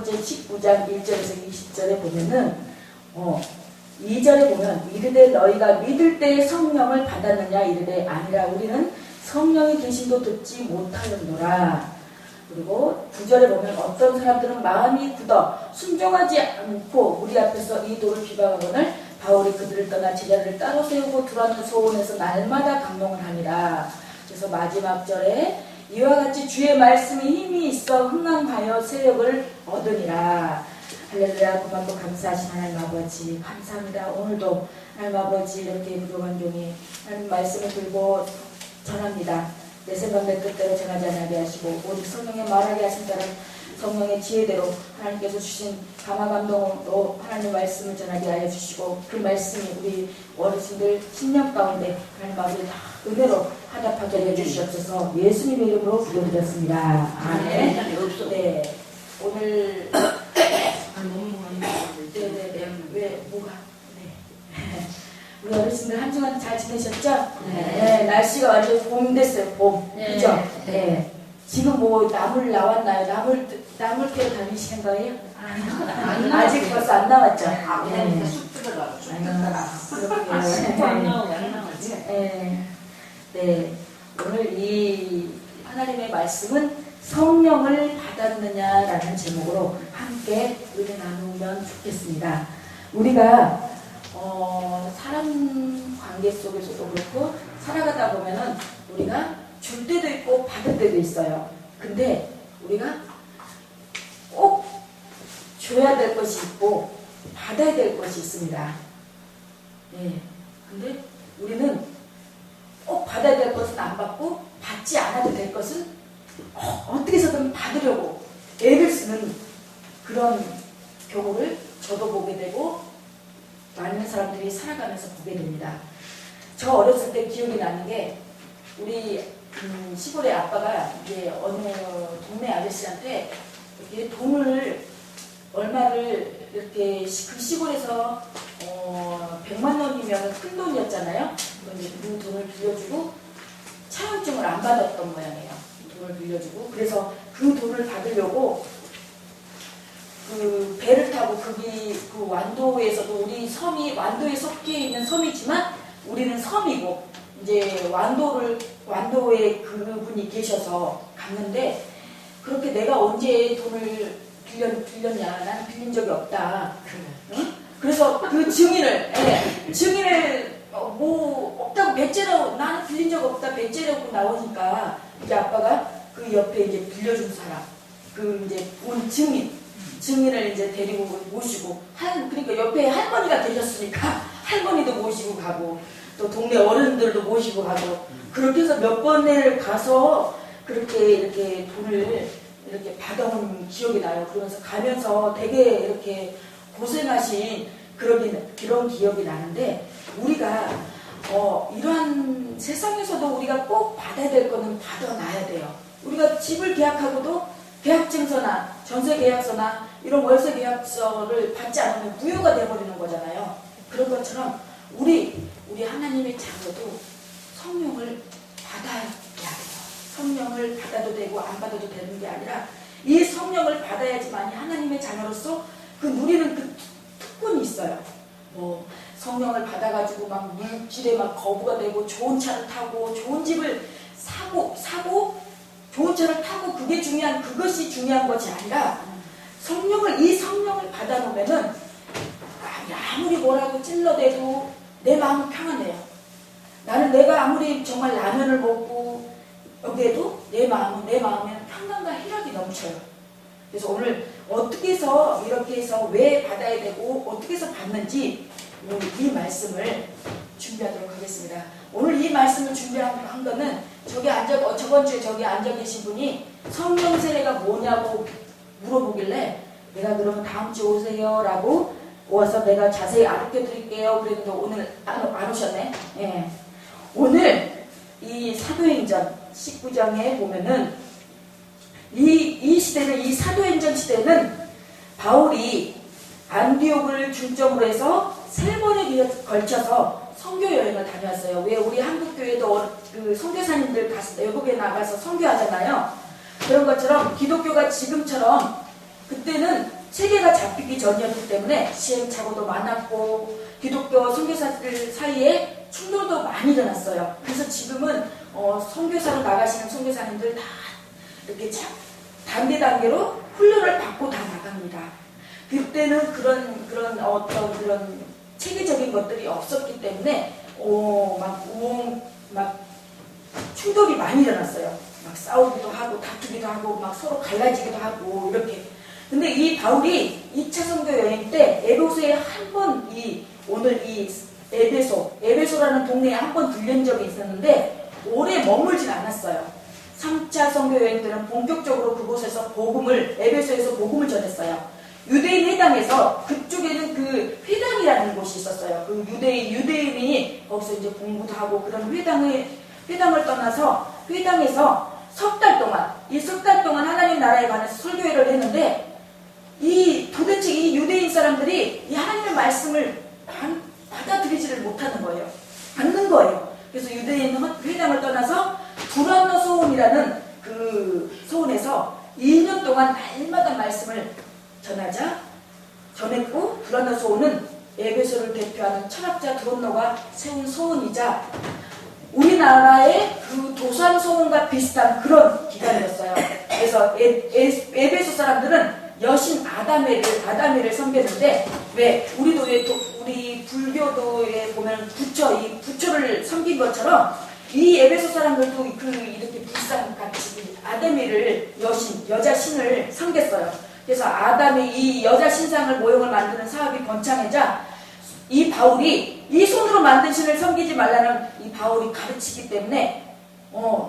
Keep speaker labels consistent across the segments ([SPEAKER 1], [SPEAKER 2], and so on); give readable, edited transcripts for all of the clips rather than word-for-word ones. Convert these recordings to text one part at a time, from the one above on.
[SPEAKER 1] 번째 19장 1절에서 20절에 보면은 2절에 보면 이르되 너희가 믿을 때에 성령을 받았느냐 이르되 아니라 우리는 성령이 계심도 듣지 못하였노라. 그리고 9절에 보면 어떤 사람들은 마음이 굳어 순종하지 않고 우리 앞에서 이 도를 비방하거늘 바울이 그들을 떠나 제자를 따로 세우고 두라는 소원에서 날마다 강론을 하니라. 그래서 마지막 절에 이와 같이 주의 말씀이 힘이 있어 흥망하여 세력을 얻으니라. 할렐루야. 고맙고 감사하신 하나님 아버지 감사합니다. 오늘도 하나님 아버지 이렇게 부족한 종이 하나님 말씀을 들고 전합니다. 내 생각 내 뜻대로 전하지 않게 하시고 오직 성령의 말하게 하신 따른 성령의 지혜대로 하나님께서 주신 감화 감동으로 하나님의 말씀을 전하게 하여 주시고 그 말씀이 우리 어르신들 심령 가운데 하나님 아버지 다 은혜로 화답하게 해주시옵소서. 예수님의 이름으로 기도드렸습니다. 아멘. 네. 오늘 왜 뭐가 우리 어르신들 한 주간 잘 지내셨죠? 네. 날씨가 완전 봄 됐어요. 봄. 그죠? 네. 지금 뭐 나물 나왔나요? 나물 캐러 다니시는 거예요? 아직 벌써 안 나왔죠?
[SPEAKER 2] 네. 쑥 들어가고 쑥 들어가고. 안 나오지?
[SPEAKER 1] 네. 오늘 이 하나님의 말씀은 성령을 받았느냐라는 제목으로 함께 은혜 나누면 좋겠습니다. 우리가 사람 관계 속에서도 그렇고 살아가다 보면은 우리가 줄 때도 있고 받을 때도 있어요. 근데 우리가 꼭 줘야 될 것이 있고 받아야 될 것이 있습니다. 네. 근데 우리는 꼭 받아야 될 것은 안 받고 받지 않아도 될 것은 어떻게 해서든 받으려고 애를 쓰는 그런 경우를 저도 보게 되고 많은 사람들이 살아가면서 보게 됩니다. 저 어렸을 때 기억이 나는 게 우리 시골의 아빠가 이제 어느 동네 아저씨한테 이렇게 돈을 얼마를 이렇게 그 시골에서 100만 원이면 큰 돈이었잖아요. 그 돈을 빌려주고 차용증을 안 받았던 모양이에요. 돈을 빌려주고 그래서 그 돈을 받으려고 그 배를 타고 거기 그 완도에서도 우리 섬이 완도에 섞여 있는 섬이지만 우리는 섬이고 이제 완도에 그분이 계셔서 갔는데 그렇게 내가 언제 돈을 빌렸냐 나는 빌린 적이 없다. 응? 그래서 그 증인을 뭐 없다고 배째라고 나는 빌린 적 없다 배째라고 나오니까 이제 아빠가 그 옆에 이제 빌려준 사람 그 이제 본 증인을 이제 데리고 모시고 그러니까 옆에 할머니가 계셨으니까 할머니도 모시고 가고 또 동네 어른들도 모시고 가고 그렇게 해서 몇 번을 가서 그렇게 이렇게 돈을 이렇게 받아온 기억이 나요. 그러면서 가면서 되게 이렇게 고생하신 그런 기억이 나는데 우리가 이러한 세상에서도 우리가 꼭 받아야 될 거는 받아놔야 돼요. 우리가 집을 계약하고도 계약증서나 전세계약서나 이런 월세계약서를 받지 않으면 무효가 돼버리는 거잖아요. 그런 것처럼 우리 하나님의 자녀도 성령을 받아야 돼요. 성령을 받아도 되고 안 받아도 되는 게 아니라 이 성령을 받아야지만 하나님의 자녀로서 그 누리는 그 특권이 있어요. 뭐 성령을 받아가지고 막 물질에 막 거부가 되고 좋은 차를 타고 좋은 집을 사고 좋은 차를 타고 그것이 중요한 것이 아니라 이 성령을 받아놓으면은 아무리 뭐라고 찔러대도 내 마음은 평안해요. 내가 아무리 정말 라면을 먹고 여기에도 내 마음에는 평안과 희락이 넘쳐요. 그래서 오늘 어떻게 해서 이렇게 해서 왜 받아야 되고 어떻게 해서 받는지 오늘 이 말씀을 준비하도록 하겠습니다. 오늘 이 말씀을 준비한 거는 저번 주에 저기 앉아 계신 분이 성령 세례가 뭐냐고 물어보길래 내가 그러면 다음 주 오세요 라고 와서 내가 자세히 알려 드릴게요. 그랬는데 오늘 안 오셨네. 예. 오늘 이 사도행전 19장에 보면은 이 시대는 이 사도행전 시대는 바울이 안디옥을 중점으로 해서 3번에 걸쳐서 선교 여행을 다녔어요. 왜 우리 한국교회도 그 선교사님들 외국에 나가서 선교하잖아요. 그런 것처럼 기독교가 지금처럼 그때는 체계가 잡히기 전이었기 때문에 시행착오도 많았고 기독교 선교사들 사이에 충돌도 많이 일어났어요. 그래서 지금은 선교사로 나가시는 선교사님들 다 이렇게 단계로 훈련을 받고 다 나갑니다. 그때는 그런 어떤 그런 체계적인 것들이 없었기 때문에 막 충돌이 많이 일어났어요. 막 싸우기도 하고 다투기도 하고 막 서로 갈라지기도 하고 이렇게. 근데 이 바울이 2차 선교 여행 때 에베소에 한 번 오늘 이 에베소라는 동네에 한 번 들린 적이 있었는데 오래 머물진 않았어요. 3차 선교 여행 때는 본격적으로 그곳에서 에베소에서 복음을 전했어요. 유대인 회당에서 그쪽에는 그 회당이라는 곳이 있었어요. 그 유대인이 거기서 이제 공부도 하고 그런 회당을 떠나서 회당에서 석 달 동안 하나님 나라에 관해서 설교회를 했는데 도대체 이 유대인 사람들이 이 하나님의 말씀을 받아들이지를 못하는 거예요. 않는 거예요. 그래서 유대인 회당을 떠나서 두란노 소원이라는 그 소원에서 2년 동안 날마다 말씀을 전했고 두란노 소원은 에베소를 대표하는 철학자 두란노가 세운 소원이자 우리나라의 그 도산 소원과 비슷한 그런 기간이었어요. 그래서 에베소 사람들은 여신 아다메를 섬겼는데 왜 우리 불교도에 보면 이 부처를 섬긴 것처럼 이 에베소 사람들도 이렇게 불상같이 아다메를 여자 신을 섬겼어요. 그래서 이 여자 신상을 모형을 만드는 사업이 번창하자 이 바울이 이 손으로 만든 신을 섬기지 말라는 이 바울이 가르치기 때문에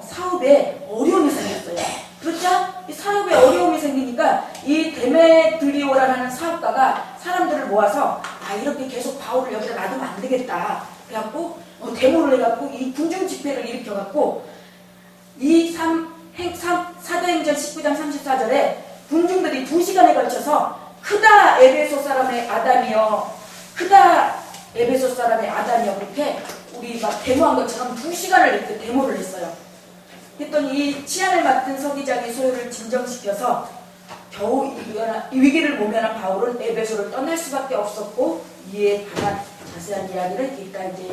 [SPEAKER 1] 사업에 어려움이 생겼어요. 그렇죠? 이 사업에 어려움이 생기니까 이 데메드리오라는 사업가가 사람들을 모아서 이렇게 계속 바울을 여기다 놔두면 안 되겠다. 그래갖고 데모를 해갖고 이 군중 집회를 일으켜갖고 사도행전 19장 34절에 군중들이 2시간에 걸쳐서 크다 에베소 사람의 아담이여 그렇게 우리 막 데모한 것처럼 2시간을 이렇게 데모를 했어요. 했더니 이 치안을 맡은 서기장이 소요를 진정시켜서 겨우 이 위기를 모면한 바울은 에베소를 떠날 수밖에 없었고 이에 관한 자세한 이야기를 이따 이제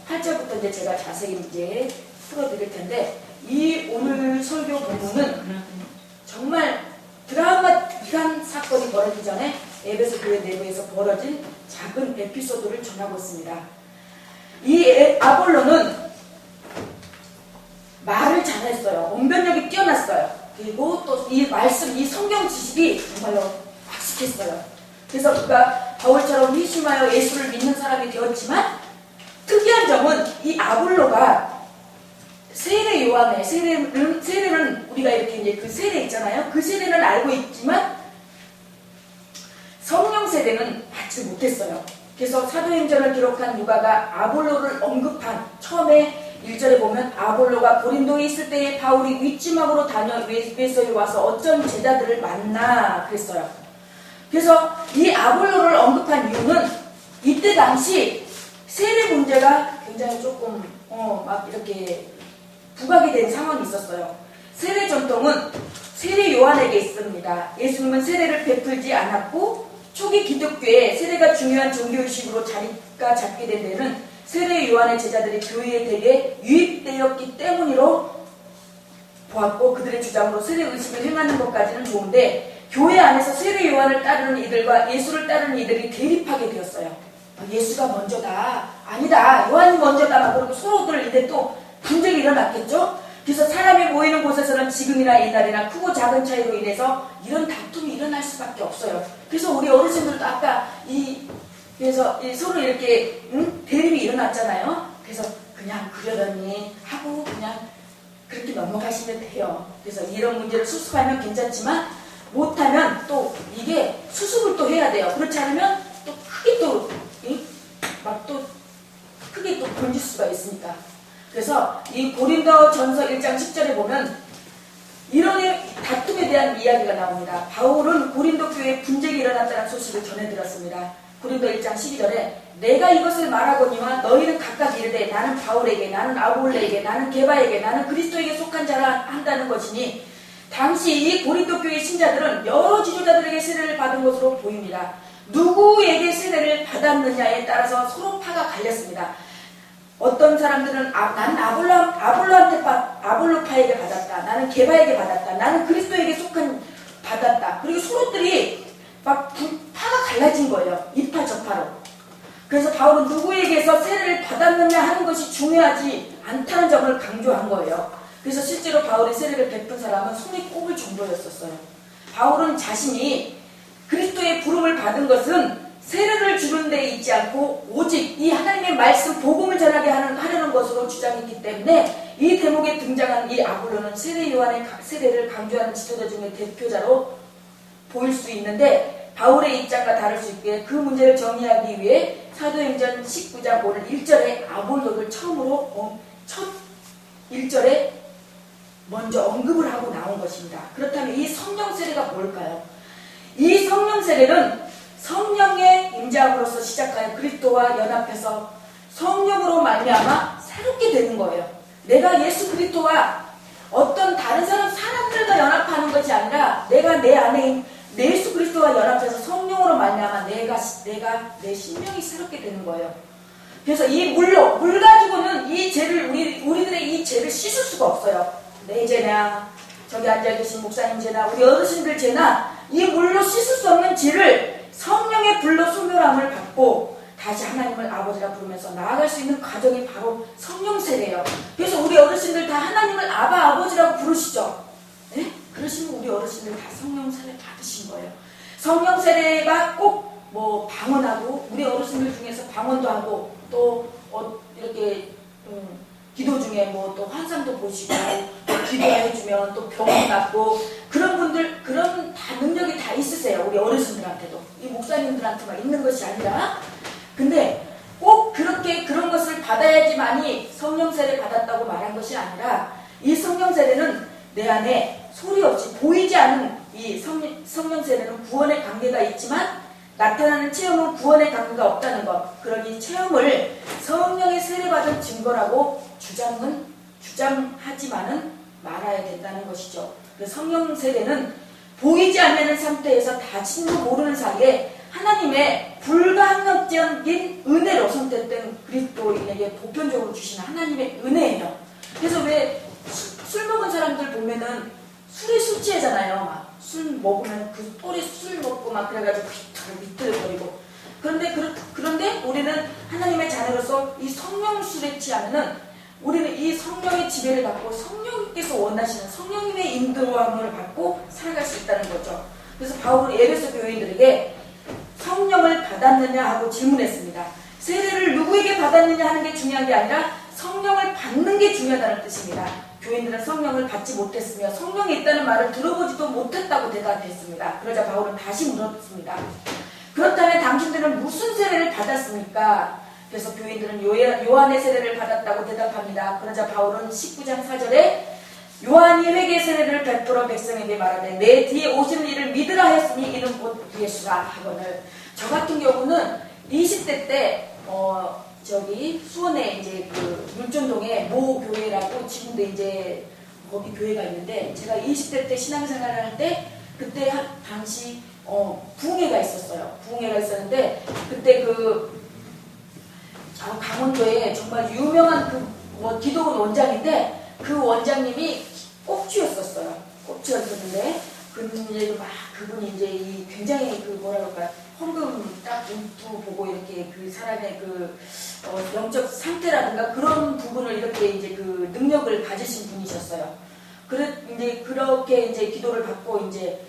[SPEAKER 1] 8절부터 이제 제가 자세히 이제 풀어드릴 텐데 이 오늘 설교 본문은 정말 드라마틱한 사건이 벌어지기 전에 에베소 교회 내부에서 벌어진 작은 에피소드를 전하고 있습니다. 이 아볼로는 말을 잘했어요. 언변력이 뛰어났어요. 그리고 또 이 성경 지식이 정말로 박식했어요. 그래서 그가 바울처럼 회심하여 예수를 믿는 사람이 되었지만 특이한 점은 이 아볼로가 세례 요한의 세례는 우리가 이렇게 이제 그 세례 있잖아요. 그 세례는 알고 있지만 성령 세례는 받지 못했어요. 그래서 사도행전을 기록한 누가가 아볼로를 언급한 처음에 1절에 보면 아볼로가 고린도에 있을 때에 바울이 윗지막으로 다녀 에베소에 와서 어쩐 제자들을 만나 그랬어요. 그래서 이 아볼로를 언급한 이유는 이때 당시 세례 문제가 굉장히 조금 막 이렇게 부각이 된 상황이 있었어요. 세례 전통은 세례 요한에게 있습니다. 예수님은 세례를 베풀지 않았고 초기 기독교에 세례가 중요한 종교의식으로 자리가 잡게 된 데는 세례 요한의 제자들이 교회에 대개 유입되었기 때문이로 보았고 그들의 주장으로 세례 의식을 행하는 것까지는 좋은데 교회 안에서 세례 요한을 따르는 이들과 예수를 따르는 이들이 대립하게 되었어요. 예수가 먼저다. 아니다. 요한이 먼저다. 막 그러고 서로들 이제 또 분쟁이 일어났겠죠? 그래서 사람이 모이는 곳에서는 지금이나 옛날이나 크고 작은 차이로 인해서 이런 다툼이 일어날 수밖에 없어요. 그래서 우리 어르신들도 아까 그래서 서로 이렇게 대립이 일어났잖아요. 그래서 그냥 그러려니 하고 그냥 그렇게 넘어가시면 돼요. 그래서 이런 문제를 수습하면 괜찮지만 못하면 또 이게 수습을 또 해야 돼요. 그렇지 않으면 또 크게 또 번질 수가 있으니까. 그래서 이 고린도전서 1장 10절에 보면 이런 다툼에 대한 이야기가 나옵니다. 바울은 고린도 교회에 분쟁이 일어났다는 소식을 전해 들었습니다. 고린도 1장 12절에 내가 이것을 말하거니와 너희는 각각 이르되 나는 바울에게 나는 아볼레에게 나는 게바에게 나는 그리스도에게 속한 자라 한다는 것이니 당시 이 고린도 교회 신자들은 여러 지도자들에게 세례를 받은 것으로 보입니다. 누구에게 세례를 받았느냐에 따라서 서로 파가 갈렸습니다. 어떤 사람들은 나는 아볼로파에게 받았다. 나는 게바에게 받았다. 나는 그리스도에게 속한 받았다. 그리고 서로들이 막 파가 갈라진 거예요. 이파 저파로. 그래서 바울은 누구에게서 세례를 받았느냐 하는 것이 중요하지 않다는 점을 강조한 거예요. 그래서 실제로 바울이 세례를 베푼 사람은 손이 꼽을 정도였었어요. 바울은 자신이 그리스도의 부름을 받은 것은 세례를 주는 데 있지 않고 오직 이 하나님의 말씀 복음을 전하게 하려는 것으로 주장했기 때문에 이 대목에 등장한 이 아볼로는 세례 요한의 세례를 강조하는 지도자 중에 대표자로 보일 수 있는데 바울의 입장과 다를 수 있게 그 문제를 정리하기 위해 사도행전 19장 오늘 1절에 아볼로를 처음으로 첫 1절에 먼저 언급을 하고 나온 것입니다. 그렇다면 이 성령 세례가 뭘까요? 이 성령 세례는 성령의 임재함으로써 시작하여 그리스도와 연합해서 성령으로 말미암아 새롭게 되는 거예요. 내가 예수 그리스도와 어떤 다른 사람들과 연합하는 것이 아니라 내가 내 안에 예수 그리스도와 연합해서 성령으로 말미암아 내 심령이 새롭게 되는 거예요. 그래서 이 물 가지고는 이 죄를 우리들의 이 죄를 씻을 수가 없어요. 내 죄나 저기 앉아계신 목사님 죄나 우리 어르신들 죄나 이 물로 씻을 수 없는 죄를 성령의 불로 소멸함을 받고 다시 하나님을 아버지라 부르면서 나아갈 수 있는 과정이 바로 성령 세례예요. 그래서 우리 어르신들 다 하나님을 아버지라고 부르시죠. 네? 그러시면 우리 어르신들 다 성령 세례 받으신 거예요. 성령 세례가 꼭 뭐 방언하고 우리 어르신들 중에서 방언도 하고 또 이렇게 기도 중에 뭐 또 환상도 보시고 또 기도해주면 또 병이 낫고 그런 분들 그런 다 능력이 다 있으세요. 우리 어르신들한테도 이 목사님들한테만 있는 것이 아니라 근데 꼭 그렇게 그런 것을 받아야지만이 성령 세례 받았다고 말한 것이 아니라 이 성령 세례는 내 안에 소리 없이 보이지 않는 이 성령 세례는 구원의 관계가 있지만 나타나는 체험은 구원의 관계가 없다는 것. 그러니 체험을 성령의 세례받은 증거라고 주장하지만은 말아야 된다는 것이죠. 성령 세례는 보이지 않는 상태에서 다신도 모르는 사이에 하나님의 불가항력적인 은혜로 선택된 그리스도인에게 보편적으로 주시는 하나님의 은혜예요. 그래서 왜 술 먹은 사람들 보면은 술에 술 취하잖아요. 막 술 먹으면 그 또래 술 먹고 막 그래가지고 비틀거리고. 그런데 우리는 하나님의 자녀로서 이 성령 술에 취하면은 우리는 이 성령의 지배를 받고 성령께서 원하시는 성령님의 인도함을 받고 살아갈 수 있다는 거죠. 그래서 바울은 에베소 교인들에게 성령을 받았느냐 하고 질문했습니다. 세례를 누구에게 받았느냐 하는 게 중요한 게 아니라 성령을 받는 게 중요하다는 뜻입니다. 교인들은 성령을 받지 못했으며 성령이 있다는 말을 들어보지도 못했다고 대답했습니다. 그러자 바울은 다시 물었습니다. 그렇다면 당신들은 무슨 세례를 받았습니까? 그래서 교인들은 요한의 세례를 받았다고 대답합니다. 그러자 바울은 19장 4절에 요한이 회개 세례를 베풀어 백성에게 말하되 내 뒤에 오시는 이를 믿으라 하였으니 이는 곧 예수라 하거늘. 저 같은 경우는 20대 때 저기 수원에 이제 그 율전동에 모 교회라고 지금도 이제 거기 교회가 있는데 제가 20대 때 신앙생활을 할 때 그때 당시 부흥회가 있었어요. 부흥회가 있었는데 그때 강원도에 정말 유명한 기도원 원장인데 그 원장님이 꼽주였었어요. 꼽주였었는데 그분이 이제 굉장히 뭐라 그럴까요? 헌금 딱 문구 보고 이렇게 그 사람의 영적 상태라든가 그런 부분을 이렇게 이제 그 능력을 가지신 분이셨어요. 이제 그렇게 이제 기도를 받고 이제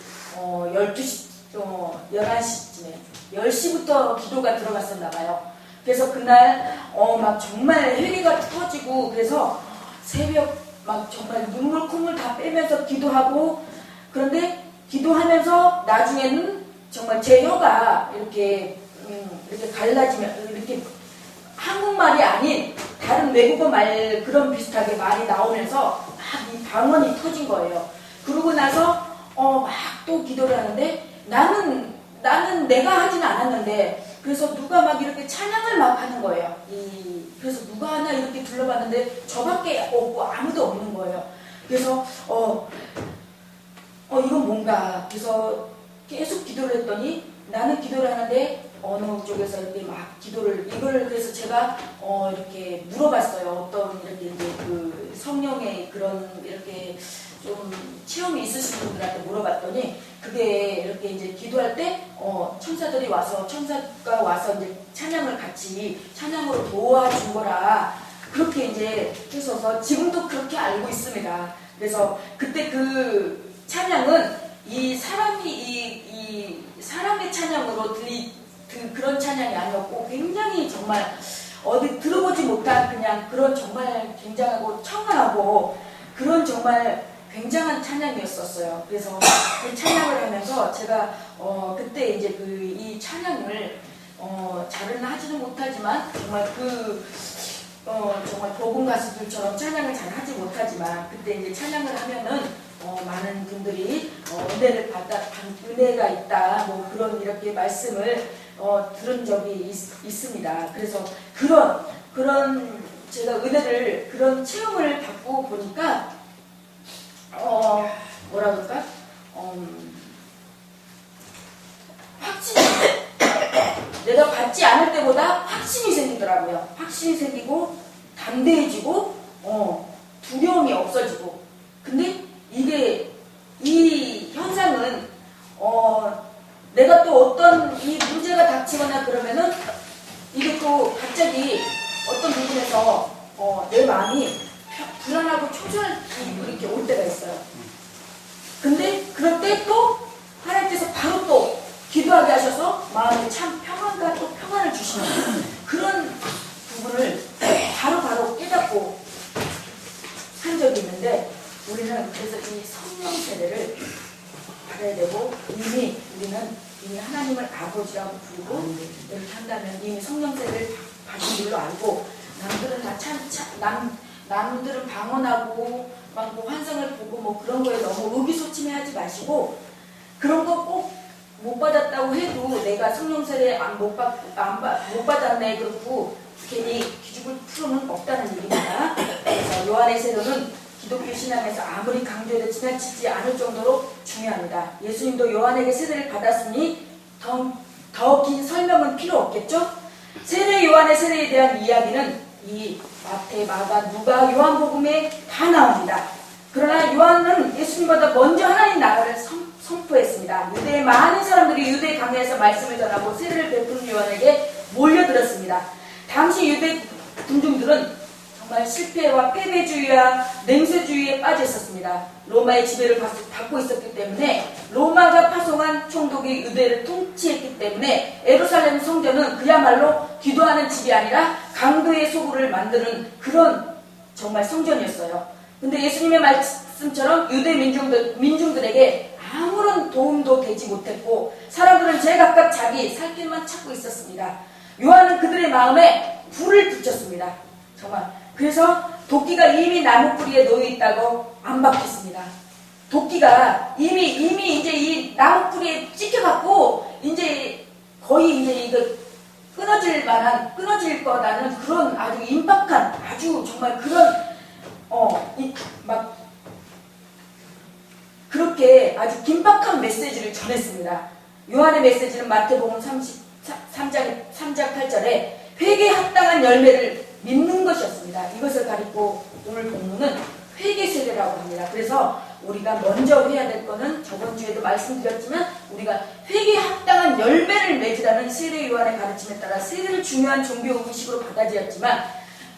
[SPEAKER 1] 11시쯤에 10시부터 기도가 들어갔었나 봐요. 그래서 그날 막 정말 회개가 터지고 그래서 새벽 막 정말 눈물 콧물 다 빼면서 기도하고 그런데 기도하면서 나중에는 정말 제 혀가 이렇게 갈라지면 이렇게 한국말이 아닌 다른 외국어 말 그런 비슷하게 말이 나오면서 막 이 방언이 터진 거예요. 그러고 나서 막 또 기도를 하는데 나는 내가 하지는 않았는데 그래서 누가 막 이렇게 찬양을 막 하는 거예요. 그래서 누가 하나 이렇게 둘러봤는데 저밖에 없고 아무도 없는 거예요. 그래서 이건 뭔가. 그래서 계속 기도를 했더니 나는 기도를 하는데 어느 쪽에서 이렇게 막 기도를, 이걸 그래서 제가 이렇게 물어봤어요. 어떤 이렇게 이제 그 성령의 그런 이렇게 좀 체험이 있으신 분들한테 물어봤더니 그게 이렇게 이제 기도할 때 천사들이 와서, 천사가 와서 이제 찬양을 같이 찬양으로 도와준 거라 그렇게 이제 해서서 지금도 그렇게 알고 있습니다. 그래서 그때 그 찬양은 이 사람의 찬양으로 그런 찬양이 아니었고 굉장히 정말 어디 들어보지 못한 그냥 그런 정말 굉장하고 청아하고 그런 정말 굉장한 찬양이었었어요. 그래서 그 찬양을 하면서 제가 그때 이제 이 찬양을 잘은 하지는 못하지만 정말 정말 복음 가수들처럼 찬양을 잘 하지 못하지만 그때 이제 찬양을 하면은 많은 분들이 은혜가 있다 뭐 그런 이렇게 말씀을 들은 적이 있습니다. 그래서 그런 제가 은혜를 그런 체험을 받고 보니까 뭐라 그럴까 확신이 내가 받지 않을 때보다 확신이 생기더라고요. 확신이 생기고 담대해지고 두려움이 없어지고. 근데 이 현상은 내가 또 어떤 이 문제가 닥치거나 그러면은 이게 또 갑자기 어떤 부분에서 내 마음이 불안하고 초조한 기분이 이렇게 올 때가 있어요. 근데 그럴 때 또 하나님께서 바로 또 기도하게 하셔서 마음에 참 평안과 또 평안을 주시는 그런 부분을 바로 깨닫고 한 적이 있는데 우리는 그래서 이 성령 세례를 받아야 되고 우리는 하나님을 아버지라고 부르고 이렇게 한다면 이미 성령 세례를 받은 줄로 알고 남들은 방언하고 막 뭐 환상을 보고 뭐 그런 거에 너무 의기소침해하지 마시고 그런 거 꼭 못 받았다고 해도 내가 성령 세례 못 받았네 그렇고 괜히 기죽을 필요는 없다는 얘기입니다. 그래서 요한의 세례는 기독교 신앙에서 아무리 강조해도 지나치지 않을 정도로 중요합니다. 예수님도 요한에게 세례를 받았으니 더 긴 설명은 필요 없겠죠? 세례 요한의 세례에 대한 이야기는 이 마태, 마가, 누가, 요한복음에 다 나옵니다. 그러나 요한은 예수님보다 먼저 하나님 나라를 선포했습니다. 유대의 많은 사람들이 유대 강야에서 말씀을 전하고 세례를 베푸는 요한에게 몰려들었습니다. 당시 유대 군중들은 정말 실패와 패배주의와 냉소주의에 빠져 있었습니다. 로마의 지배를 받고 있었기 때문에 로마가 파송한 총독이 유대를 통치했기 때문에 예루살렘 성전은 그야말로 기도하는 집이 아니라 강도의 소굴을 만드는 그런 정말 성전이었어요. 근데 예수님의 말씀처럼 유대 민중들에게 아무런 도움도 되지 못했고 사람들은 제각각 자기 살 길만 찾고 있었습니다. 요한은 그들의 마음에 불을 붙였습니다. 정말. 그래서 도끼가 이미 나무 뿌리에 놓여 있다고 안 박혔습니다. 도끼가 이미 이제 이 나무 뿌리에 찍혀갖고 이제 거의 이제 이거 끊어질 거라는 그런 아주 임박한 아주 정말 그런 막 그렇게 아주 긴박한 메시지를 전했습니다. 요한의 메시지는 마태복음 3장 8절에 회개에 합당한 열매를 믿는 것이었습니다. 이것을 가리고 오늘 본문은 회개 세례라고 합니다. 그래서 우리가 먼저 해야 될 거는 저번 주에도 말씀드렸지만 우리가 회개에 합당한 열매를 맺으라는 세례 요한의 가르침에 따라 세례를 중요한 종교 의식으로 받아들였지만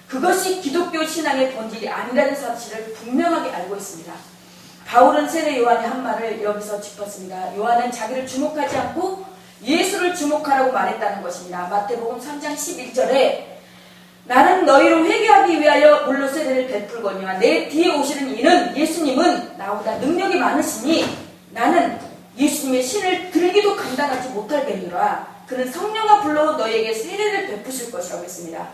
[SPEAKER 1] 그것이 기독교 신앙의 본질이 아니라는 사실을 분명하게 알고 있습니다. 바울은 세례 요한의 한 말을 여기서 짚었습니다. 요한은 자기를 주목하지 않고 예수를 주목하라고 말했다는 것입니다. 마태복음 3장 11절에 나는 너희로 회개하기 위하여 물로 세례를 베풀거니와 내 뒤에 오시는 이는 예수님은 나보다 능력이 많으시니 나는 예수님의 신을 들기도 감당하지 못할겠노라. 그는 성령과 불로 너희에게 세례를 베푸실 것이라고 했습니다.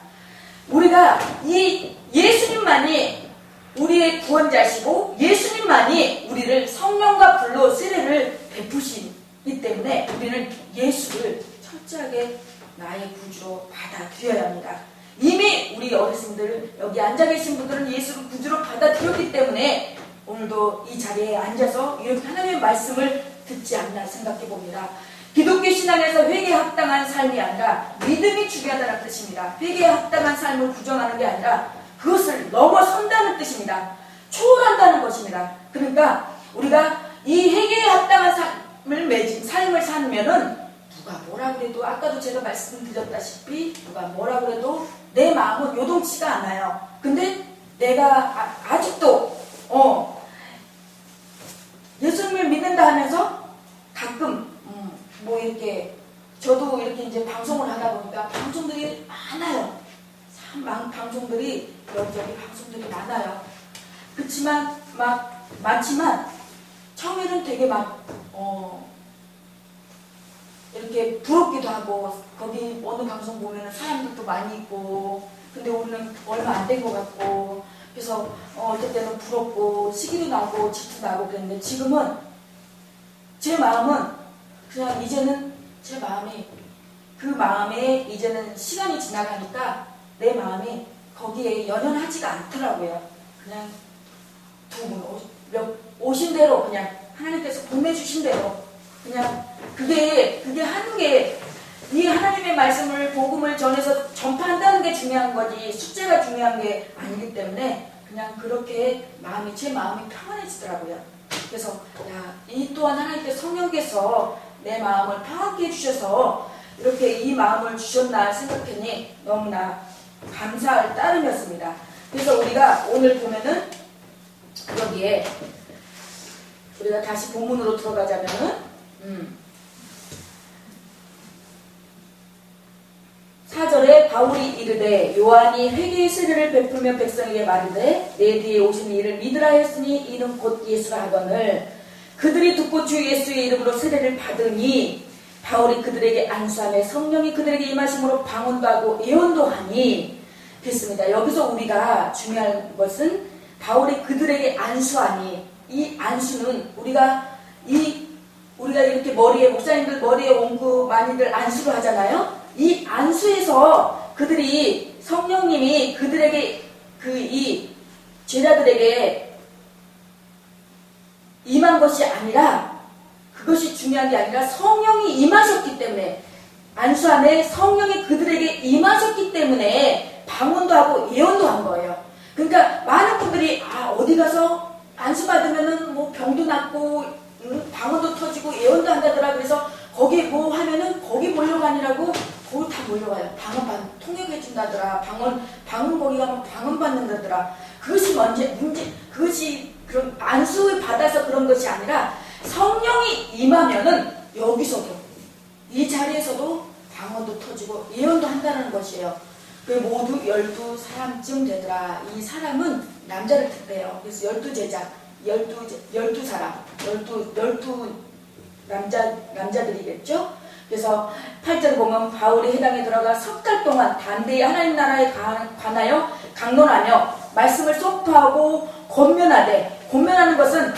[SPEAKER 1] 우리가 이 예수님만이 우리의 구원자시고 예수님만이 우리를 성령과 불로 세례를 베푸시기 때문에 우리는 예수를 철저하게 나의 구주로 받아들여야 합니다. 이미 우리 어르신들 여기 앉아 계신 분들은 예수를 구주로 받아들였기 때문에 오늘도 이 자리에 앉아서 이렇게 하나님의 말씀을 듣지 않나 생각해 봅니다. 기독교 신앙에서 회개에 합당한 삶이 아니라 믿음이 중요하다는 뜻입니다. 회개에 합당한 삶을 부정하는 게 아니라 그것을 넘어선다는 뜻입니다. 초월한다는 것입니다. 그러니까 우리가 이 회개에 합당한 삶을 맺은 삶을 살면은 누가 뭐라 그래도 아까도 제가 말씀드렸다시피 누가 뭐라 그래도 내 마음은 요동치가 않아요. 근데 내가 아직도 예수님을 믿는다 하면서 가끔 뭐 이렇게 저도 이렇게 이제 방송을 하다 보니까 방송들이 많아요. 참 방송들이 여기저기 방송들이 많아요. 그렇지만 많지만 처음에는 되게 이렇게 부럽기도 하고 거기 어느 방송 보면은 사람들도 많이 있고 근데 우리는 얼마 안 된 것 같고 그래서 어떨 때는 부럽고 시기도 나고 질투도 나고 그랬는데 지금은 제 마음은 그냥 이제는 제 마음이 그 마음에 이제는 시간이 지나가니까 내 마음이 거기에 연연하지가 않더라고요. 그냥 두 분 오신 대로 그냥 하나님께서 보내주신 대로 그냥 그게 하는 게 이 하나님의 말씀을 복음을 전해서 전파한다는 게 중요한 거지 숫자가 중요한 게 아니기 때문에 그냥 그렇게 제 마음이 평안해지더라고요. 그래서 이 또한 하나님께서 성령께서 내 마음을 평안케 해주셔서 이렇게 이 마음을 주셨나 생각하니 너무나 감사할 따름이었습니다. 그래서 우리가 오늘 보면은 여기에 우리가 다시 본문으로 들어가자면은 4절에 바울이 이르되 요한이 회개의 세례를 베풀며 백성에게 말하되 내 뒤에 오시는 이를 믿으라 했으니 이는 곧 예수라 하거늘 그들이 듣고 주 예수의 이름으로 세례를 받으니 바울이 그들에게 안수하며 성령이 그들에게 임하심으로 방언도 하고 예언도 하니 됐습니다. 여기서 우리가 중요한 것은 바울이 그들에게 안수하니 이 안수는 우리가 이렇게 목사님들 머리에 옹구 많이들 안수를 하잖아요. 이 안수에서 그들이 성령님이 그들에게 이 제자들에게 임한 것이 아니라 그것이 중요한 게 아니라 성령이 임하셨기 때문에 안수 안에 성령이 그들에게 임하셨기 때문에 방언도 하고 예언도 한 거예요. 그러니까 많은 분들이 어디 가서 안수 받으면은 뭐 병도 낫고 방언도 터지고 예언도 한다더라. 그래서 거기 뭐 하면은 거기 몰려가니라고 거기 다 몰려가요. 방언 통역해 준다더라. 방언 거기 가면 방언 받는다더라. 그것이 그것이 그런 안수를 받아서 그런 것이 아니라 성령이 임하면은 여기서도 이 자리에서도 방언도 터지고 예언도 한다는 것이에요. 그 모두 12사람쯤 되더라. 이 사람은 남자를 뜻해요. 그래서 12제자, 12사람, 12 남자들이겠죠? 그래서 8절 보면 바울이 해당에 들어가 석 달 동안 담대히 하나님 나라에 관하여 강론하며 말씀을 선포하고 권면하는 것은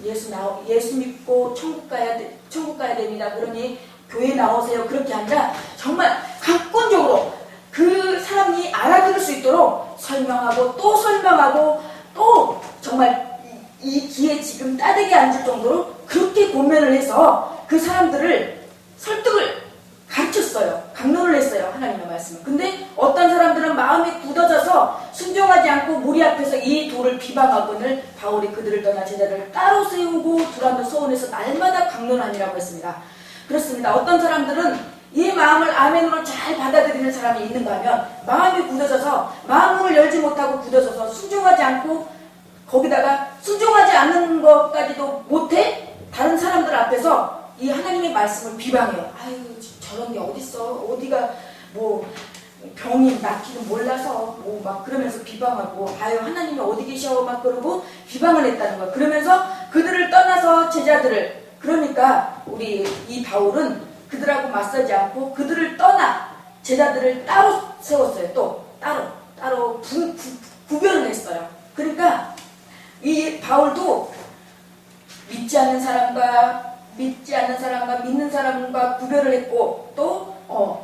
[SPEAKER 1] 예수 믿고 천국 가야 됩니다. 그러니 교회 나오세요. 그렇게 아니라 정말 강권적으로 그 사람이 알아들을 수 있도록 설명하고 또 설명하고 또 정말 이 귀에 지금 따뜻하게 앉을 정도로 그렇게 권면을 해서 그 사람들을 설득을 가르쳤어요. 강론을 했어요. 하나님의 말씀을. 근데 어떤 사람들은 마음이 굳어져서 순종하지 않고 무리 앞에서 이 도를 비방하거늘 바울이 그들을 떠나 제자들을 따로 세우고 두란노 서원에서 날마다 강론하니라고 했습니다. 그렇습니다. 어떤 사람들은 이 마음을 아멘으로 잘 받아들이는 사람이 있는가 하면 마음이 굳어져서 마음을 열지 못하고 굳어져서 순종하지 않고 거기다가 순종하지 않는 것까지도 못해 다른 사람들 앞에서 이 하나님의 말씀을 비방해요. 아유 저런 게 어딨어. 어디가 뭐 병이 낫기는 몰라서 뭐 막 그러면서 비방하고 아유 하나님이 어디 계셔 막 그러고 비방을 했다는 거예요. 그러면서 그들을 떠나서 제자들을 그러니까 우리 이 바울은 그들하고 맞서지 않고 그들을 떠나 제자들을 따로 세웠어요. 또 따로 구별을 했어요. 그러니까 이 바울도 믿지 않는 사람과 믿는 사람과 구별을 했고 또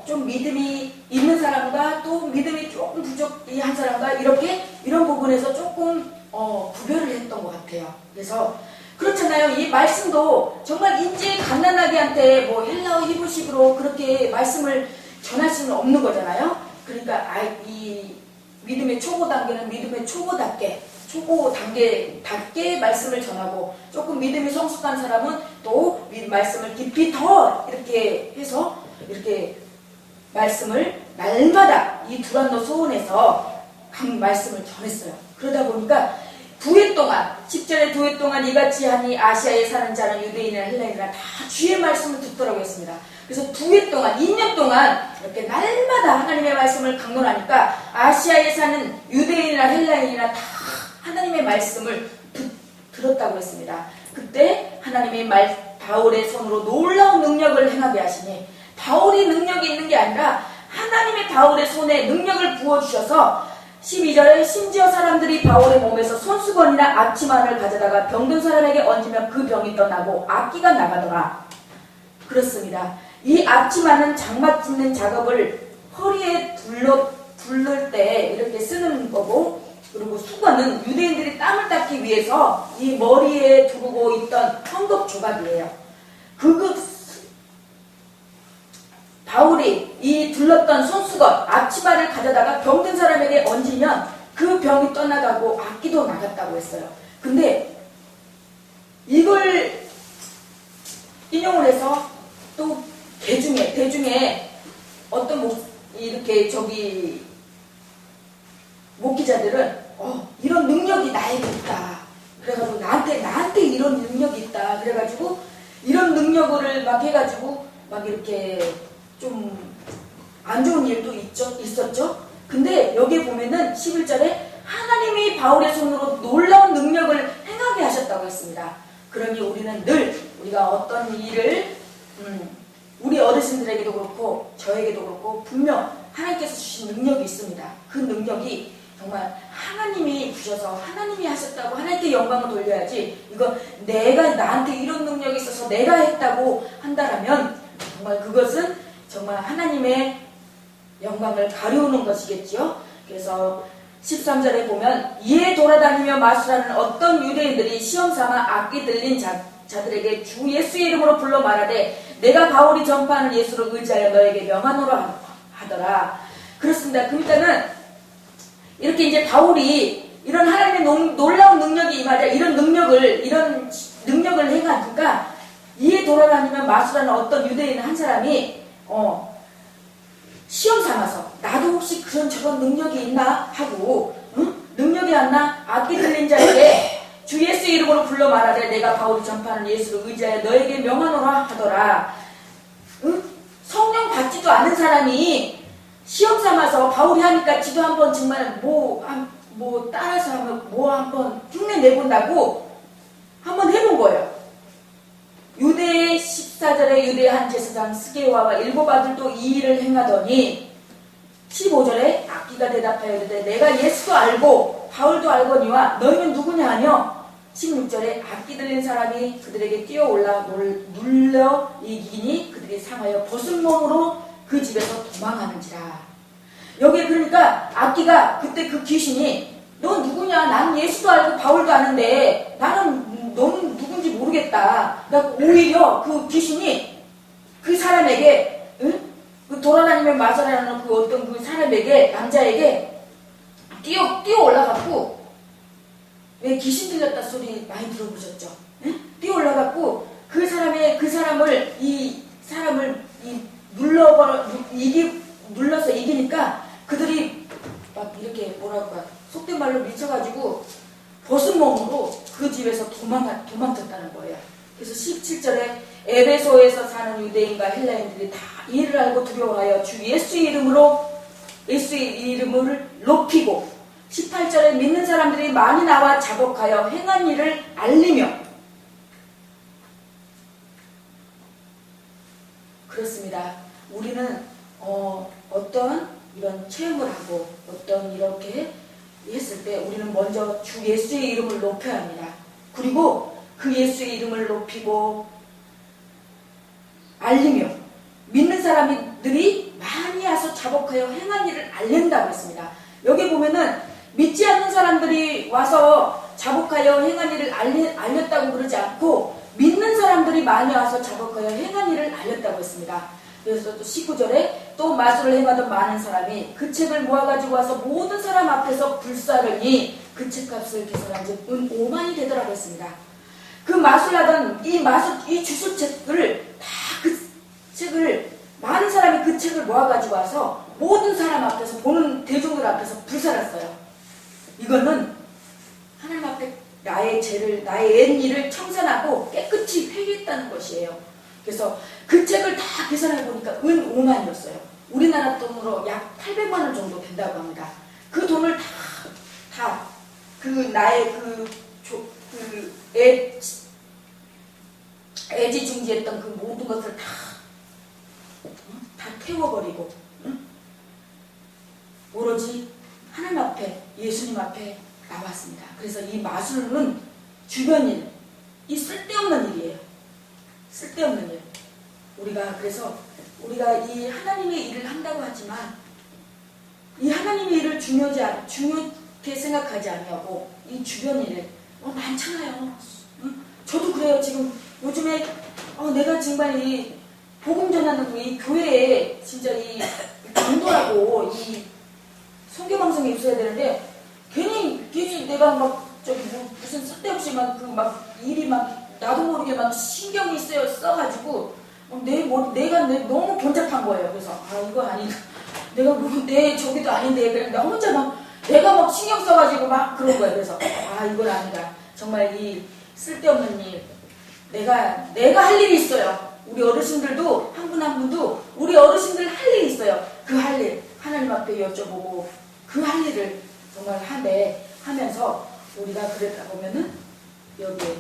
[SPEAKER 1] 좀 믿음이 있는 사람과 또 믿음이 조금 부족한 사람과 이런 부분에서 조금 구별을 했던 것 같아요. 그래서 그렇잖아요. 이 말씀도 정말 인지 갓난아기한테 뭐 헬라어 히브리식으로 그렇게 말씀을 전할 수는 없는 거잖아요. 그러니까 이 믿음의 초보 단계는 믿음의 초보 단계답게 말씀을 전하고, 조금 믿음이 성숙한 사람은 또 말씀을 깊이 더 이렇게 해서 이렇게 말씀을 날마다 이 두란노 소원에서 각 말씀을 전했어요. 그러다 보니까 9회 동안, 10절에 9회 동안 이같이 하니 아시아에 사는 자는 유대인이나 헬라인이나 다 주의 말씀을 듣더라고 했습니다. 그래서 9회 동안, 2년 동안 이렇게 날마다 하나님의 말씀을 강론하니까 아시아에 사는 유대인이나 헬라인이나 다 하나님의 말씀을 들었다고 했습니다. 그때 하나님의 바울의 손으로 놀라운 능력을 행하게 하시니, 바울이 능력이 있는 게 아니라 하나님의 바울의 손에 능력을 부어주셔서 12절에 심지어 사람들이 바울의 몸에서 손수건이나 앞치마를 가져다가 병든 사람에게 얹으면 그 병이 떠나고 악기가 나가더라. 그렇습니다. 이 앞치마는 장막 짓는 작업을 허리에 둘를 때 이렇게 쓰는 거고, 그리고 수건은 유대인들이 땀을 닦기 위해서 이 머리에 두르고 있던 황금 조각이에요. 바울이 이 둘렀던 손수건, 앞치마를 가져다가 병든 사람에게 얹으면 그 병이 떠나가고 악기도 나갔다고 했어요. 근데 이걸 인용을 해서 또 대중에 어떤 목기자들은 이런 능력이 나에게 있다. 그래가지고 나한테 이런 능력이 있다. 그래가지고 이런 능력을 막 해가지고 막 이렇게 좀 안 좋은 일도 있었죠. 근데 여기 보면은 11절에 하나님이 바울의 손으로 놀라운 능력을 행하게 하셨다고 했습니다. 그러니 우리는 늘 우리가 어떤 일을 우리 어르신들에게도 그렇고 저에게도 그렇고 분명 하나님께서 주신 능력이 있습니다. 그 능력이 정말 하나님이 주셔서 하나님이 하셨다고 하나님께 영광을 돌려야지, 이거 내가 나한테 이런 능력이 있어서 내가 했다고 한다라면 정말 그것은 정말 하나님의 영광을 가려우는 것이겠지요. 그래서 13절에 보면 이에 돌아다니며 마술하는 어떤 유대인들이 시험삼아 악기 들린 자들에게 주 예수의 이름으로 불러 말하되 내가 바울이 전파하는 예수를 의지하여 너에게 명하노라 하더라. 그렇습니다. 그러니까는 이렇게 이제 바울이 이런 하나님의 놀라운 능력이 임하자 이런 능력을 행하니까 이에 돌아다니며 마술하는 어떤 유대인 한 사람이 시험 삼아서 나도 혹시 그런 저런 능력이 있나 하고, 능력이 없나? 악기 들린 자에게 주 예수 이름으로 불러 말하되 내가 바울이 전파하는 예수를 의지하여 너에게 명하노라 하더라. 성령 받지도 않은 사람이 시험 삼아서 바울이 하니까 지도 한번 정말 따라서 한번 흉내 내본다고 한번 해본 거예요. 유대 14절에 유대 한 제사장 스게와와 일곱 아들도 이 일을 행하더니 15절에 악기가 대답하여 이르되 내가 예수도 알고 바울도 알거니와 너희는 누구냐 하며 16절에 악기 들린 사람이 그들에게 뛰어올라 눌러 이기니 그들이 상하여 벗은 몸으로 그 집에서 도망하는지라. 여기에 그러니까 악기가 그때 그 귀신이 너 누구냐, 나는 예수도 알고 바울도 아는데 너는 누군지 모르겠다. 그러니까 오히려 그 귀신이 그 사람에게 그 돌아다니며 마술하는 그 어떤 그 사람에게, 남자에게 뛰어 올라갔고, 왜 귀신 들렸다 소리 많이 들어보셨죠? 뛰어 올라갔고 그 사람을 눌러서 이기니까 그들이 막 이렇게 속된 말로 미쳐가지고 벗은 몸으로 그 집에서 도망쳤다는 거예요. 그래서 17절에 에베소에서 사는 유대인과 헬라인들이 다 이를 알고 두려워하여 주 예수의 이름을 높이고, 18절에 믿는 사람들이 많이 나와 자복하여 행한 일을 알리며. 그렇습니다. 우리는 어떤 이런 체험을 하고 어떤 이렇게 했을 때 우리는 먼저 주 예수의 이름을 높여야 합니다. 그리고 그 예수의 이름을 높이고 알리며 믿는 사람들이 많이 와서 자복하여 행한 일을 알린다고 했습니다. 여기 보면은 믿지 않는 사람들이 와서 자복하여 행한 일을 알렸다고 그러지 않고 믿는 사람들이 많이 와서 자복하여 행한 일을 알렸다고 했습니다. 그래서 또 19절에 또 마술을 행하던 많은 사람이 그 책을 모아가지고 와서 모든 사람 앞에서 불사르니 그 책값을 계산한 즉 은 5만이 되더라고 했습니다. 그 마술하던 이 주술책을 다 그 책을 많은 사람이 그 책을 모아가지고 와서 모든 사람 앞에서 보는 대중들 앞에서 불살았어요. 이거는 하나님 앞에 나의 죄를 나의 옛일을 청산하고 깨끗이 회개했다는 것이에요. 그래서 그 책을 다 계산해 보니까 은 5만이었어요. 우리나라 돈으로 약 800만 원 정도 된다고 합니다. 그 돈을 다 그 나의 애지중지했던 그 모든 것을 다 태워버리고 오로지 하나님 앞에 예수님 앞에 나왔습니다. 그래서 이 마술은 주변일, 이 쓸데없는 일이에요. 쓸데없는 일. 그래서 우리가 이 하나님의 일을 한다고 하지만 이 하나님의 일을 중요하게 생각하지 않냐고 이 주변 일 많잖아요. 저도 그래요. 지금 요즘에 내가 정말 이 복음 전하는 이 교회에 진짜 이 강도라고 이 선교 방송에 있어야 되는데 괜히 내가 막 무슨 쓸데없이 막 일이 막 나도 모르게 막 신경이 써가지고 내가 너무 번잡한 거예요. 그래서 이거 아니다. 내가 내 저기도 아닌데 그냥 나 혼자 내가 막 신경 써가지고 막 그런 거예요. 그래서 이건 아니다. 정말 이 쓸데없는 일 내가 할 일이 있어요. 우리 어르신들도 한 분 한 분도 우리 어르신들 할 일이 있어요. 그 할 일 하나님 앞에 여쭤보고 그 할 일을 정말 하면서 우리가 그러다 보면은 여기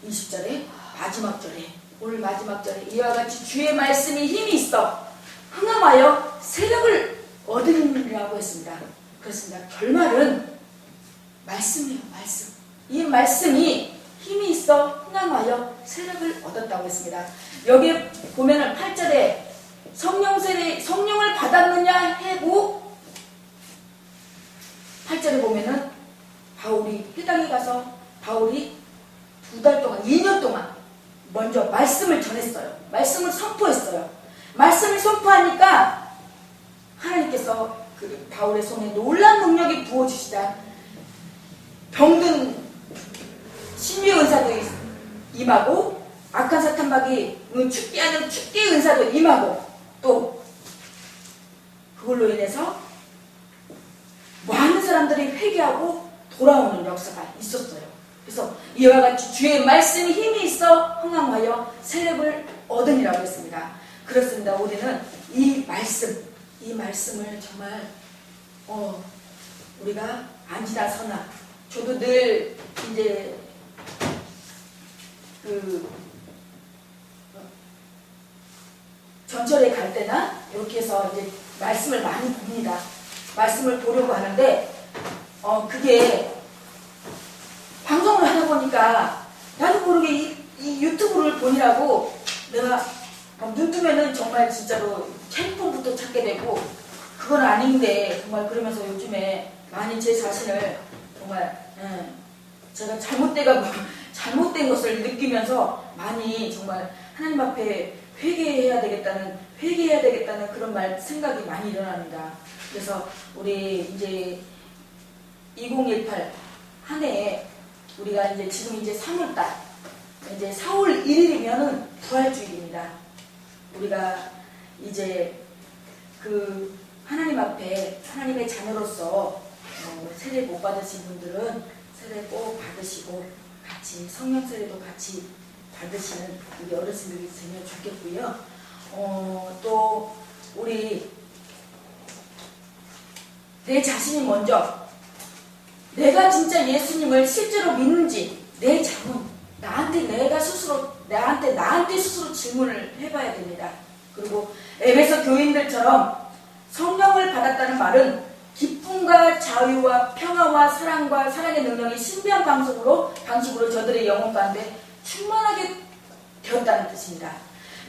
[SPEAKER 1] 20절에 마지막 절에 오늘 마지막 절에 이와 같이 주의 말씀이 힘이 있어 흥함하여 세력을 얻으리라고 했습니다. 그렇습니다. 결말은 말씀이에요. 말씀. 이 말씀이 힘이 있어 흥함하여 세력을 얻었다고 했습니다. 여기에 보면은 8절에 성령을 받았느냐 해고 8절에 보면은 바울이 회당에 가서 바울이 2달 동안 2년 동안 먼저 말씀을 전했어요. 말씀을 선포했어요. 말씀을 선포하니까 하나님께서 그 바울의 손에 놀라운 능력이 부어주시자 병든 신유의 은사도 임하고 악한 사탄막이 죽게 하는 죽게 은사도 임하고 또 그걸로 인해서 많은 사람들이 회개하고 돌아오는 역사가 있었어요. 그래서 이와 같이 주의 말씀이 힘이 있어 흥함하여 세력을 얻으니라고 했습니다. 그렇습니다. 우리는 이 말씀을 정말 우리가 앉으나 서나 저도 늘 이제 전철에 갈 때나 이렇게 해서 이제 말씀을 많이 봅니다. 말씀을 보려고 하는데 그게 방송을 하다 보니까 나도 모르게 이 유튜브를 보느라고 내가 눈 뜨면은 정말 진짜로 핸드폰부터 찾게 되고 그건 아닌데 정말 그러면서 요즘에 많이 제 자신을 정말 제가 잘못된 것을 느끼면서 많이 정말 하나님 앞에 회개해야 되겠다는 그런 생각이 많이 일어납니다. 그래서 우리 이제 2018 한 해에 우리가 이제 지금 이제 3월달 이제 4월 1일이면은 부활주일입니다. 우리가 이제 그 하나님 앞에 하나님의 자녀로서 세례 못 받으신 분들은 세례 꼭 받으시고 같이 성령 세례도 같이 받으시는 우리 어르신들이 있으면 좋겠고요. 또 우리 내 자신이 먼저 내가 진짜 예수님을 실제로 믿는지 내 자문 나한테 스스로 질문을 해봐야 됩니다. 그리고 에베소 교인들처럼 성령을 받았다는 말은 기쁨과 자유와 평화와 사랑과 사랑의 능력이 신비한 방식으로 저들의 영혼 가운데 충만하게 되었다는 뜻입니다.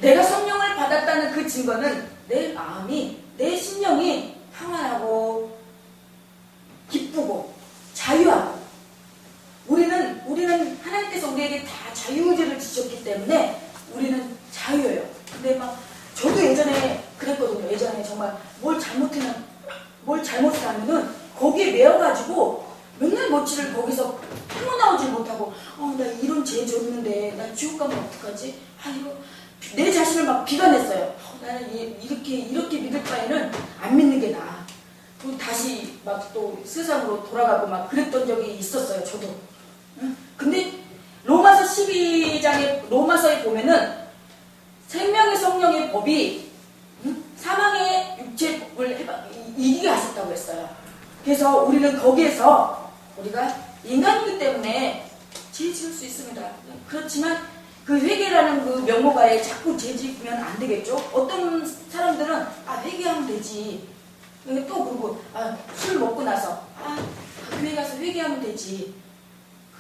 [SPEAKER 1] 내가 성령을 받았다는 그 증거는 내 마음이 내 심령이 평안하고 기쁘고 자유하고 우리는 우리는 하나님께서 우리에게 다 자유의지를 주셨기 때문에 우리는 자유예요. 근데 막 저도 예전에 그랬거든요. 예전에 정말 뭘 잘못을 하면은 거기에 매여가지고 맨날 며칠을 거기서 헤어나오지 못하고 나 이런 죄 졌는데 나 지옥 가면 어떡하지? 이거 내 자신을 막 비관했어요. 나는 이렇게 믿을 바에는 안 믿는 게 나아. 그리고 다시 막 또 세상으로 돌아가고 막 그랬던 적이 있었어요. 저도. 근데 로마서 12장에 로마서에 보면은 생명의 성령의 법이 사망의 육체를 이기게 하셨다고 했어요. 그래서 우리는 거기에서 우리가 인간이기 때문에 죄 지을 수 있습니다. 그렇지만 그 회개라는 그 명목하에 자꾸 죄 지으면 안 되겠죠. 어떤 사람들은 회개하면 되지. 또 그러고 술 먹고 나서 교회 가서 회개하면 되지.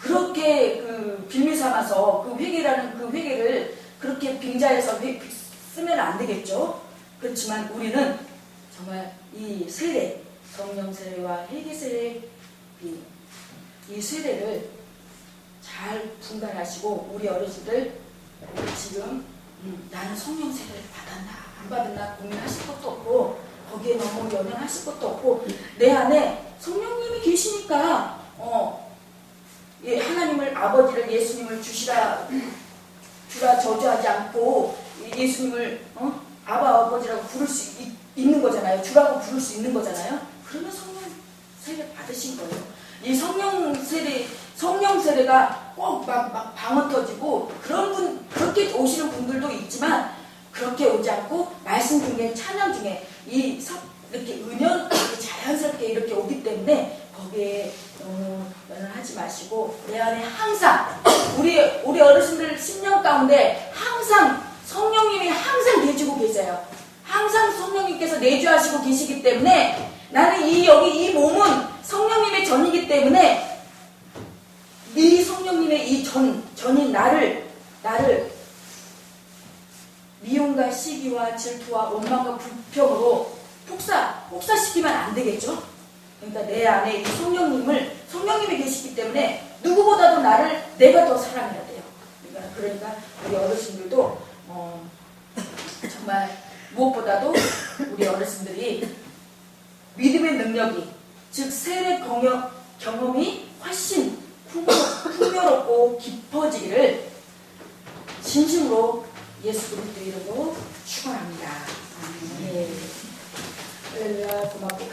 [SPEAKER 1] 그렇게 그 빌미 삼아서 그 회개라는 그 회개를 그렇게 빙자해서 쓰면 안 되겠죠. 그렇지만 우리는 정말 이 세례, 성령 세례와 회개 세례 이 세례를 잘 분간하시고 우리 어르신들 지금 나는 성령 세례를 받았나 안 받았나 고민하실 것도 없고 거기에 너무 연연하실 것도 없고 내 안에 성령님이 계시니까 하나님을 아버지를 예수님을 주라 저주하지 않고 예수님을 아바 아버지라고 부를 수 있는 거잖아요. 주라고 부를 수 있는 거잖아요. 그러면 성령 세례 받으신 거예요. 이 성령 세례가 꼭 막 방언 터지고 그렇게 오시는 분들도 있지만 그렇게 오지 않고 말씀 중에 찬양 중에 이렇게 은연 자연스럽게 이렇게 오기 때문에 거기에 너무 연연하지 마시고 내 안에 항상 우리 어르신들 10년 가운데 항상 성령님이 항상 내주고 계세요. 항상 성령님께서 내주하시고 계시기 때문에 나는 여기 이 몸은 성령님의 전이기 때문에 이 성령님의 이 전인 나를 미움과 시기와 질투와 원망과 불평으로 폭사시키면 안 되겠죠? 그러니까 내 안에 이 성령님이 계시기 때문에 누구보다도 내가 더 사랑해야 돼요. 그러니까 우리 어르신들도 정말 무엇보다도 우리 어르신들이 믿음의 능력이 즉 세례 경험이 훨씬 풍요롭고 깊어지기를 진심으로 예수 그리스도 이름으로 축원합니다. 아멘. 할렐루야 고맙고